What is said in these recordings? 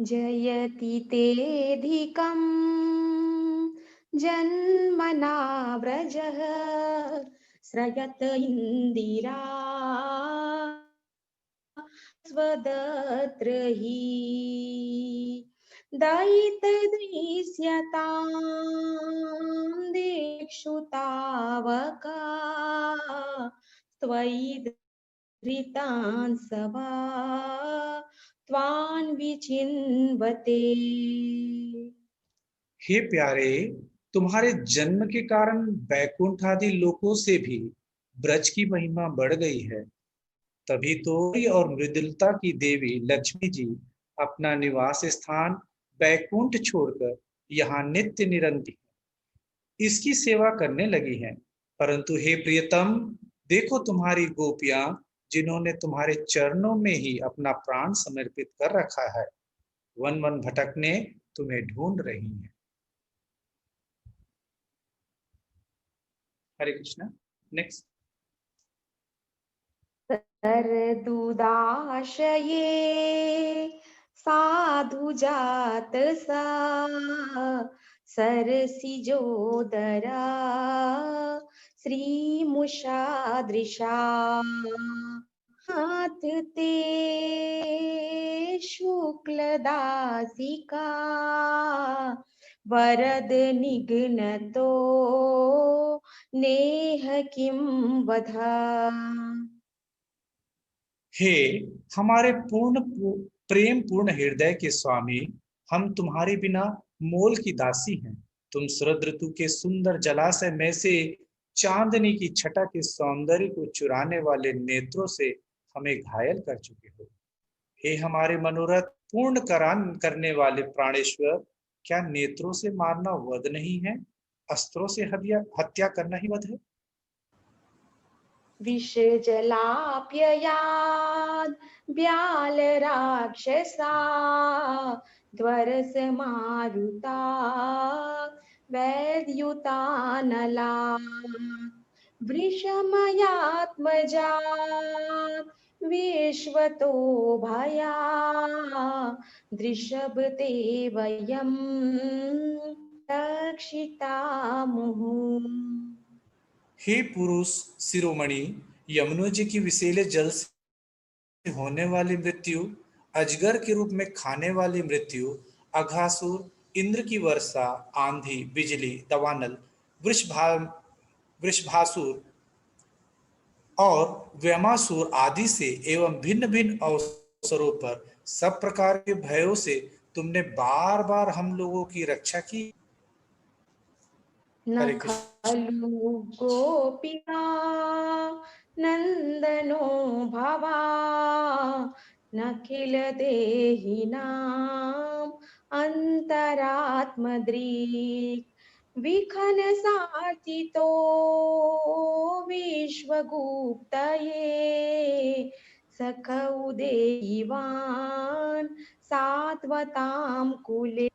जयति तेऽधिकं जन्मना व्रजः स्रयत इन्दिरा स्वदत्र हि दयितदृश्यतां दिक्षु तावका त्वयि धृतान् सभा त्वान् विचिन्वते। हे प्यारे, तुम्हारे जन्म के कारण बैकुंठ आदि लोकों से भी ब्रज की महिमा बढ़ गई है। तभी तो और मृदुलता की देवी लक्ष्मी जी अपना निवास स्थान बैकुंठ छोड़कर यहाँ नित्य निरंतर इसकी सेवा करने लगी हैं। परंतु हे प्रियतम, देखो तुम्हारी गोपियां जिन्होंने तुम्हारे चरणों में ही अपना प्राण समर्पित कर रखा है, वन वन भटकने तुम्हें ढूंढ रही हैं। हरे कृष्णा। नेक्स्ट। सरदुदाशये साधु जात सा सरसिजोदरा श्रीमुषादृशा हाथ ते शुक्लदासिका वरद निघ्नतो नेह किं वधा। हे हमारे प्रेम पूर्ण हृदय के स्वामी, हम तुम्हारे बिना मोल की दासी हैं। तुम शरद ऋतु के सुंदर जलाशय में से चांदनी की छटा के सौंदर्य को चुराने वाले नेत्रों से हमें घायल कर चुके हो। हे हमारे मनोरथ पूर्ण करने वाले प्राणेश्वर, क्या नेत्रों से मारना वध नहीं है? अस्त्रों से हत्या करना ही वध है? विष जलाप्ययाद व्याल राक्षसा ध्वरस मारुता वैद्युता नला वृषमयात्मजा विश्वतो भया दृशभते वयं रक्षिता मुहुः। हे पुरुष शिरोमणि, यमुना जी की विषैले जल से होने वाली मृत्यु, अजगर के रूप में खाने वाली मृत्यु, अघासुर, इंद्र की वर्षा, आंधी, बिजली, दवानल, वृषभा वृषभासुर और व्यमासुर आदि से एवं भिन्न भिन्न अवसरों पर सब प्रकार के भयों से तुमने बार बार हम लोगों की रक्षा की। न हरे कृष्ण। खलु गोपिका नन्दनो भवा न किल देहिनाम् अन्तरात्मदृक् विखनसार्थितो विश्वगुप्तये सखौ देवान् सात्वतां कुले।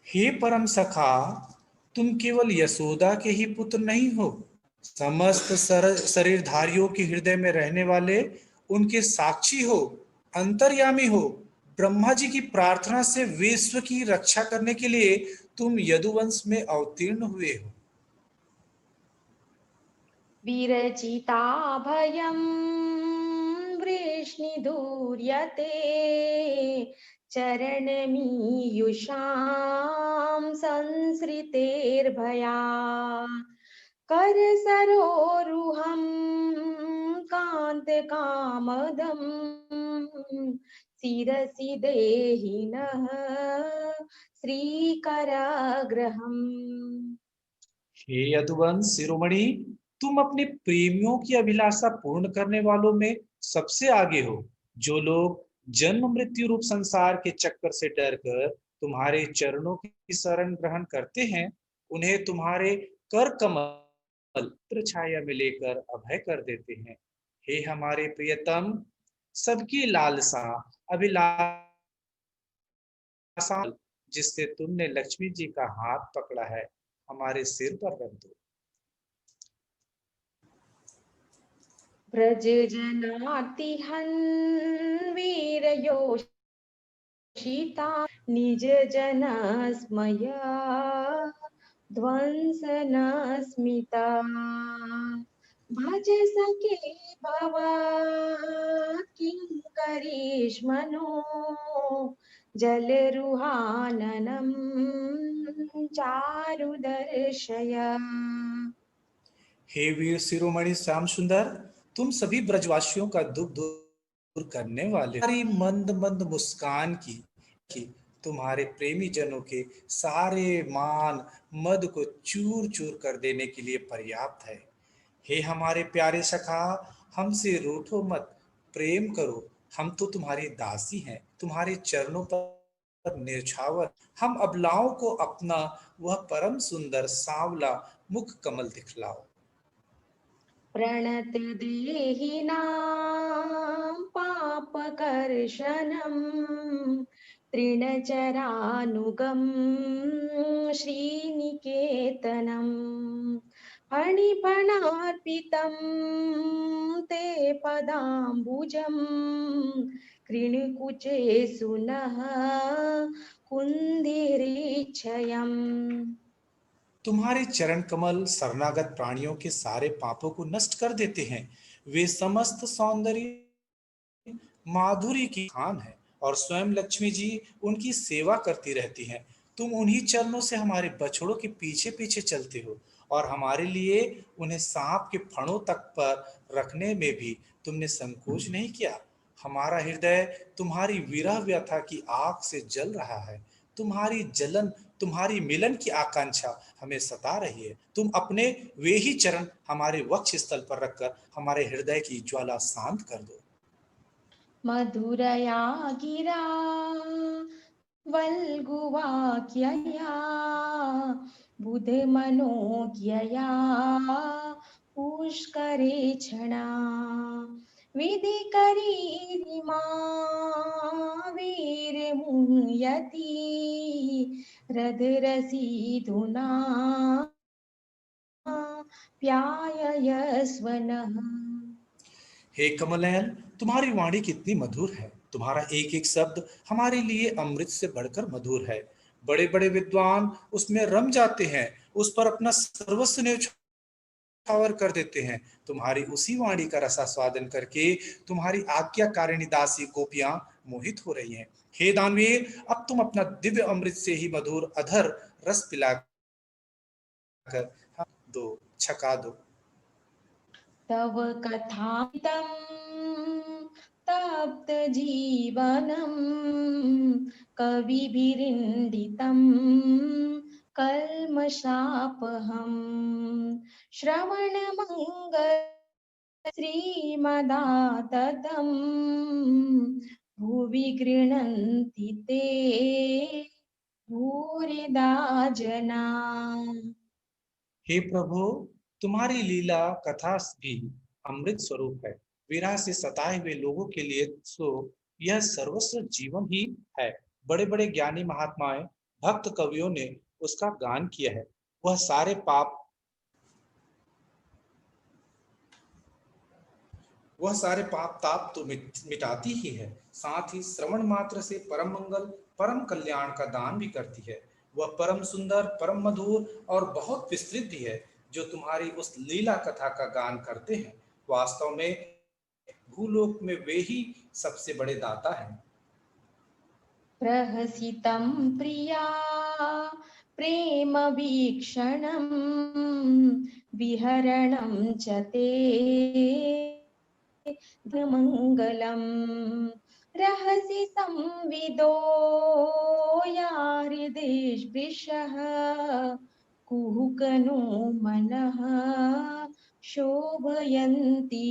हे परम सखा, तुम केवल यशोदा के ही पुत्र नहीं हो, समस्त शरीरधारियों के हृदय में रहने वाले उनके साक्षी हो, अंतर्यामी हो। ब्रह्मा जी की प्रार्थना से विश्व की रक्षा करने के लिए तुम यदुवंश में अवतीर्ण हुए हो। विरचिता भयं वृष्णिधूर्यते चरणमीयुषां संसृतेर्भया करसरोरुहं कान्तकामदं शिरसि देहिनः श्रीकराग्रहम्। हे यदुवंश शिरोमणि, तुम अपने प्रेमियों की अभिलाषा पूर्ण करने वालों में सबसे आगे हो। जो लोग जन्म मृत्यु रूप संसार के चक्कर से डरकर तुम्हारे चरणों की शरण ग्रहण करते हैं, उन्हें तुम्हारे कर कमल छाया में लेकर अभय कर देते हैं। हे हमारे प्रियतम, सबकी लालसा अभिलाषा जिससे तुमने लक्ष्मी जी का हाथ पकड़ा है, हमारे सिर पर रख दो। व्रज जनातिहन् वीरयोषिताम् शीता निज जन स्मया ध्वंसन स्मिता भज सके भवा किंकरीष्मनो जलरुहाननं चारुदर्शय। हे वीर शिरोमणि श्याम सुंदर, तुम सभी ब्रजवासियों का दुख दूर करने वाले हो। तुम्हारी मंद मंद मुस्कान की तुम्हारे प्रेमी जनों के सारे मान मद को चूर चूर कर देने के लिए पर्याप्त है। हे हमारे प्यारे सखा, हमसे रूठो मत, प्रेम करो। हम तो तुम्हारी दासी हैं, तुम्हारे चरणों पर न्यौछावर। हम अबलाओं को अपना वह परम सुंदर सांवला मुख कमल दिखलाओ। प्रणत देहिनां पापकर्षणं तृणचरानुगं श्रीनिकेतनं फणिफणार्पितं ते पदाम्बुजं कृणुकुचे सुनः कुन्दिरीक्षयम्। तुम्हारे चरण कमल शरणागत प्राणियों के सारे पापों को नष्ट कर देते हैं। वे समस्त सौंदर्य माधुरी की खान है और स्वयं लक्ष्मी जी उनकी सेवा करती रहती हैं। तुम उन्हीं चरणों से हमारे बछड़ों के पीछे पीछे चलते हो और हमारे लिए उन्हें सांप के फणों तक पर रखने में भी तुमने संकोच नहीं किया। हमारा हृदय तुम्हारी विरह व्यथा की आग से जल रहा है। तुम्हारी जलन, तुम्हारी मिलन की आकांक्षा हमें सता रही है। तुम अपने वे ही चरण हमारे वक्ष स्थल पर रखकर हमारे हृदय की ज्वाला शांत कर दो। मधुरया गिरा वल्गुवाक्यया बुधमनोज्ञया पुष्करे क्षणा विधिकरीरिमा वीरमुह्यति हृदरसीधुना प्याययस्व नः। हे कमलनयन, तुम्हारी वाणी कितनी मधुर है। तुम्हारा एक एक शब्द हमारे लिए अमृत से बढ़कर मधुर है। बड़े बड़े विद्वान उसमें रम जाते हैं, उस पर अपना सर्वस्व न्यौछावर कर देते हैं। तुम्हारी उसी वाणी का रसास्वादन करके तुम्हारी आज्ञाकारिणी दासी गोपियां मोहित हो रही हैं। हे दानवीर, अब तुम अपना दिव्य अमृत से ही मधुर अधर रस पिलाकर हम दो, छका दो। तव कथामृतं तप्तजीवनं कविभिरिण्डितं कल्मषापहं श्रवणमङ्गल श्रीमदाततं भुवि गृह्णन्ति ते भूरिदा जना। हे प्रभु, तुम्हारी लीला कथा भी अमृत स्वरूप है। विरह से सताए हुए लोगों के लिए सो यह सर्वस्व जीवन ही है। बड़े बड़े ज्ञानी महात्माएं, भक्त कवियों ने उसका गान किया है। वह सारे पाप वह सारे पाप ताप तो मिटाती ही है, साथ ही श्रवण मात्र से परम मंगल परम कल्याण का दान भी करती है। वह परम सुंदर, परम मधुर और बहुत विस्तृत भी है। जो तुम्हारी उस लीला कथा का गान करते हैं, वास्तव में भूलोक में वे ही सबसे बड़े दाता हैं। प्रहसितं प्रिया प्रेमवीक्षणं विहरणं च ते मङ्गलं रहसि संविदो या हृदिस्पृशः कुहकनो मनः शोभयन्ति।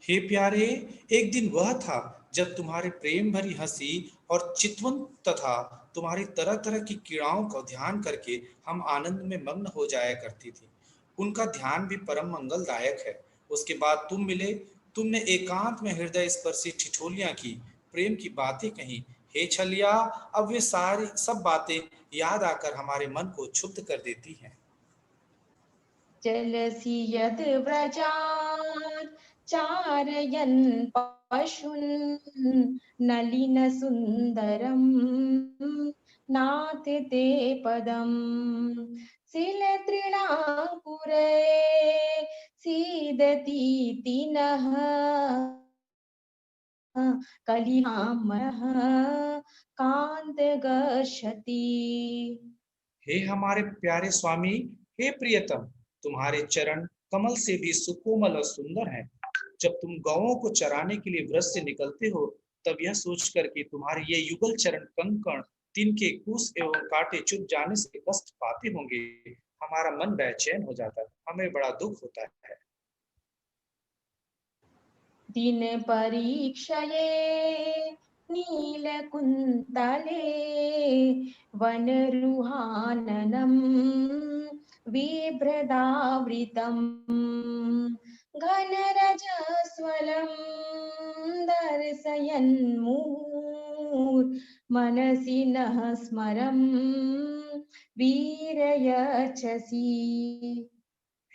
हे प्यारे, एक दिन वह था जब तुम्हारे प्रेम भरी हंसी और चितवन तथा तुम्हारी तरह तरह की क्रीड़ाओं का ध्यान करके हम आनंद में मग्न हो जाया करती थी। उनका ध्यान भी परम मंगलदायक है। उसके बाद तुम मिले, तुमने एकांत में हृदय स्पर्शी ठिठोलियां की, प्रेम की बातें कही। हे छलिया, अब वे सारी सब बातें याद आकर हमारे मन को क्षुब्ध कर देती हैं। चलसि यद् व्रजात् चारयन् पशून् नलिनसुन्दरम् नाथ ते पदम् शिलतृणाङ्कुरे सीदतीति नः कलिहामः कान्तगर्षति। हे हमारे प्यारे स्वामी, हे प्रियतम, तुम्हारे चरण कमल से भी सुकोमल और सुंदर हैं। जब तुम गौओं को चराने के लिए व्रज से निकलते हो, तब यह सोचकर कि तुम्हारे ये युगल चरण कंकण तिनके कुश एवं कांटे चुभ जाने से कष्ट पाते होंगे, हमारा मन बेचैन हो जाता है, हमें बड़ा दुख होता है। दिन परीक्षये नीलकुन्तले वनरुहाननं बिभ्रदावृतम् घनरजस्वलं दर्शयन्मुहुर्मनसि नः स्मरं वीरयच्छसि।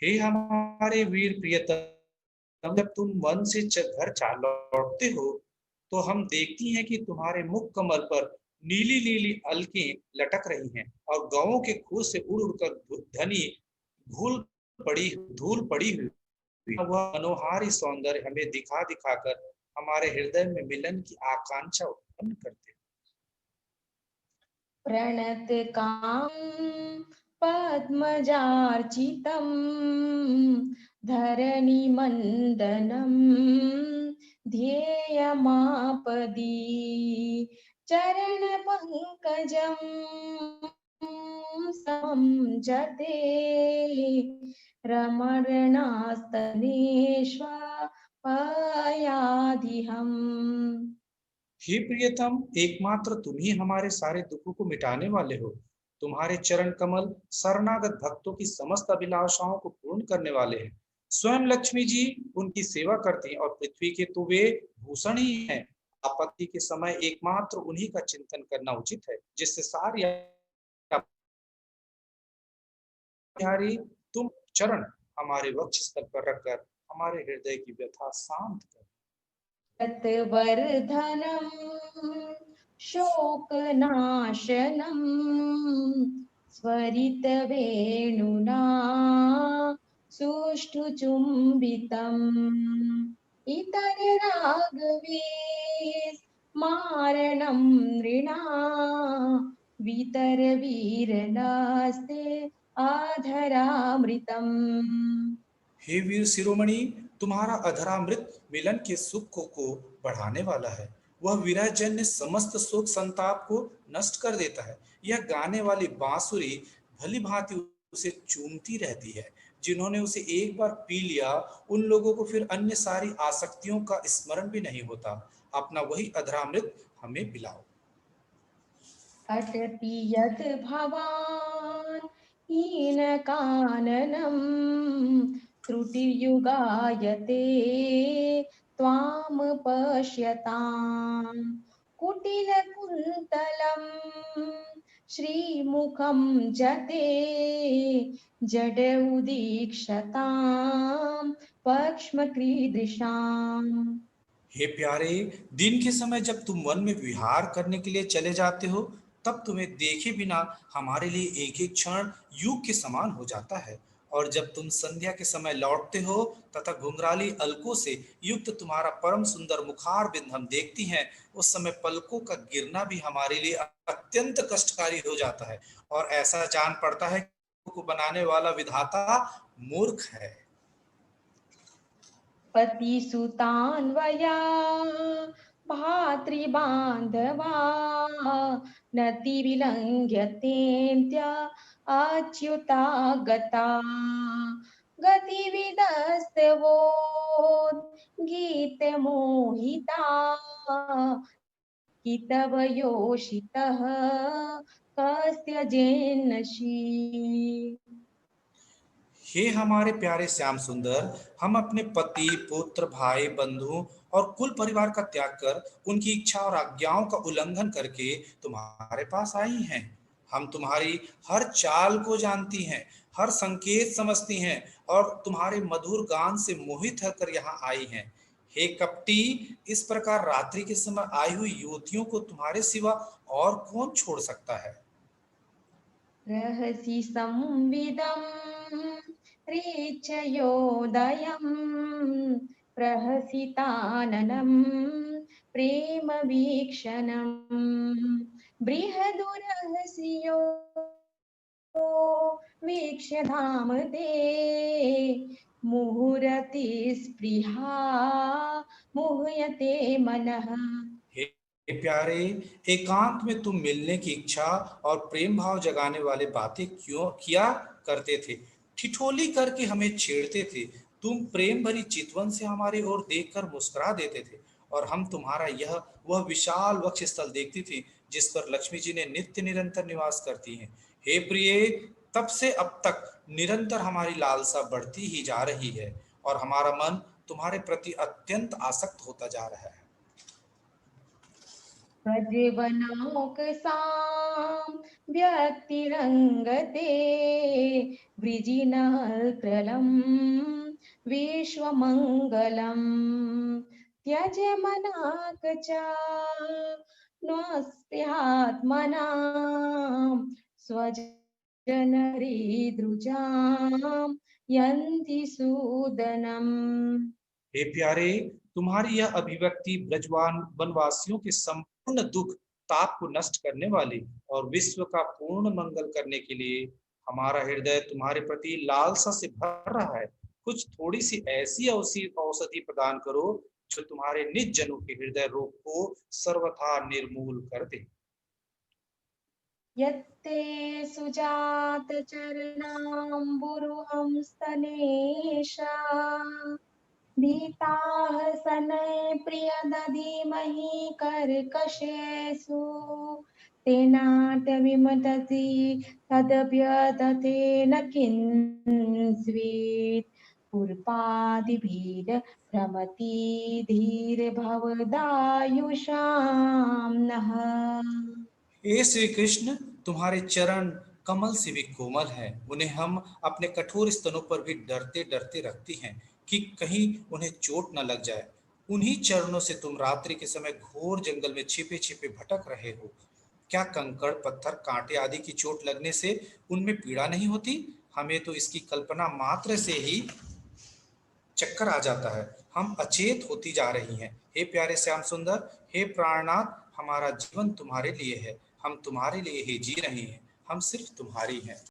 हे हमारे वीर प्रियतम, जब तुम वन से घर लौटते हो, तो हम देखती हैं कि तुम्हारे मुख कमल पर नीली नीली अलकें लटक रही हैं और गौओं के खूर से उड़ उड़कर धनी धूल धूल पड़ी हुई वह मनोहारी सौंदर्य हमें दिखा दिखाकर हमारे हृदय में मिलन की आकांक्षा उत्पन्न करते हैं। प्रणतकां पद्मजार्चितं धरणिमण्डनं ध्येयमापदि चरणपङ्कजं समं जते रमरणास्तनेष्वपयादिहम्। हे प्रियतम, एकमात्र तुम ही हमारे सारे दुखों को मिटाने वाले हो। तुम्हारे चरण कमल शरणागत भक्तों की समस्त अभिलाषाओं को पूर्ण करने वाले हैं। स्वयं लक्ष्मी जी उनकी सेवा करती हैं और पृथ्वी के तो वे भूषण ही हैं। आपत्ति के समय एकमात्र उन्हीं का चिंतन करना उचित है, जिससे सारी बिहारी तुम चरण हमारे वक्ष स्थल पर रखकर हमारे हृदय की व्यथा शांत कर। तत्वर्धनं शोकनाशनं स्वरितवेणुना सुष्ठुचुम्बितम् इतररागवे स्मारणं नृणा वितरवीरनास्ते आधरामृतम्। हे वीर शिरोमणि, तुम्हारा अधरामृत मिलन के सुख को बढ़ाने वाला है। वह विरहजन्य समस्त शोक संताप को नष्ट कर देता है। यह गाने वाली बांसुरी भली भांति उसे चूमती रहती है। जिन्होंने उसे एक बार पी लिया, उन लोगों को फिर अन्य सारी आसक्तियों का स्मरण भी नहीं होता। अपना वही अधरामृत हमें पिलाओ। अटति यत् भवान् हीनकाननं त्रुटियुगायते त्वां पश्यताम् कुटिलकुन्तलं श्रीमुखं जते जड उदीक्षतां पक्ष्मकीदृशाम्। हे प्यारे, दिन के समय जब तुम वन में विहार करने के लिए चले जाते हो, तब तुम्हें देखे बिना हमारे लिए एक एक क्षण युग के समान हो जाता है। और जब तुम संध्या के समय लौटते हो तथा घुंघराली अलकों से युक्त तुम्हारा परम सुंदर मुखार बिंद हम देखती हैं, उस समय पलकों का गिरना भी हमारे लिए अत्यंत कष्टकारी हो जाता है और ऐसा जान पड़ता है कि को बनाने वाला विधाता मूर्ख है। पतिसुतान्वया भातृबान्धवा नतिविलङ्घ्यतेऽन्त्य अच्युता गता गतिविदस्तवोद्गीतमोहिता कितवयोषितः कस्य जेन्नसि। हे हमारे प्यारे श्याम सुंदर, हम अपने पति, पुत्र, भाई, बंधु और कुल परिवार का त्याग कर उनकी इच्छा और आज्ञाओं का उल्लंघन करके तुम्हारे पास आई हैं। हम तुम्हारी हर चाल को जानती हैं, हर संकेत समझती हैं और तुम्हारे मधुर गान से मोहित होकर यहाँ आई हैं। हे कपटी, इस प्रकार रात्रि के समय आई हुई युवतियों को तुम्हारे सिवा और कौन छोड़ सकता है? रहसि संविदं रेचयोदयम् प्रहसिताननं प्रेमवीक्षणम् बृहदुरहस्यो वीक्ष्य धाम ते मुहुरतिस्पृहा मुह्यते मनः। हे प्यारे, एकांत में तुम मिलने की इच्छा और प्रेम भाव जगाने वाले बातें क्यों किया करते थे? ठिठोली करके हमें छेड़ते थे। तुम प्रेम भरी चितवन से हमारी ओर देखकर मुस्कुरा देते थे और हम तुम्हारा यह वह विशाल वक्ष स्थल देखती थी जिस पर लक्ष्मी जी ने नित्य निरंतर निवास करती हैं। हे प्रिय, तब से अब तक निरंतर हमारी लालसा बढ़ती ही जा रही है और हमारा मन तुम्हारे प्रति अत्यंत आसक्त होता जा रहा है। प्रजवनौकसां व्यक्तिरङ्गते वृजिनप्रलं विश्वमङ्गलम् त्यज मनाकच नस्त्यात्मनां स्वजनहृदृजां यन्ति सूदनम्। हे प्यारे, तुम्हारी यह अभिव्यक्ति ब्रजवान वनवासियों के संपूर्ण दुख ताप को नष्ट करने वाली और विश्व का पूर्ण मंगल करने के लिए हमारा हृदय तुम्हारे प्रति लालसा से भर रहा है। कुछ थोड़ी सी ऐसी औषधि प्रदान करो जो तुम्हारे निज जनों के हृदय रोग को सर्वथा निर्मूल कर दे। यत्ते सुजातचरणाम्बुरुहंस्तनेषा भीताः सनये प्रियदधीमहि कर्कशेषु तेनाट्यविमतति तदभ्यदतेन किन्स्वित् पुर्पादिभिर्भ्रमति धीर्भवदायुषां नः। हे श्री कृष्ण, तुम्हारे चरण कमल से भी कोमल हैं। उन्हें हम अपने कठोर स्तनों पर भी डरते डरते रखती हैं कि कहीं उन्हें चोट न लग जाए। उन्हीं चरणों से तुम रात्रि के समय घोर जंगल में छिपे छिपे भटक रहे हो। क्या कंकड़ पत्थर कांटे आदि की चोट लगने से उनमें पीड़ा नहीं होती? हमें तो इसकी कल्पना मात्र से ही चक्कर आ जाता है। हम अचेत होती जा रही हैं। हे प्यारे श्याम सुंदर, हे प्राणनाथ, हमारा जीवन तुम्हारे लिए है। हम तुम्हारे लिए ही जी रहे हैं। हम सिर्फ तुम्हारी हैं।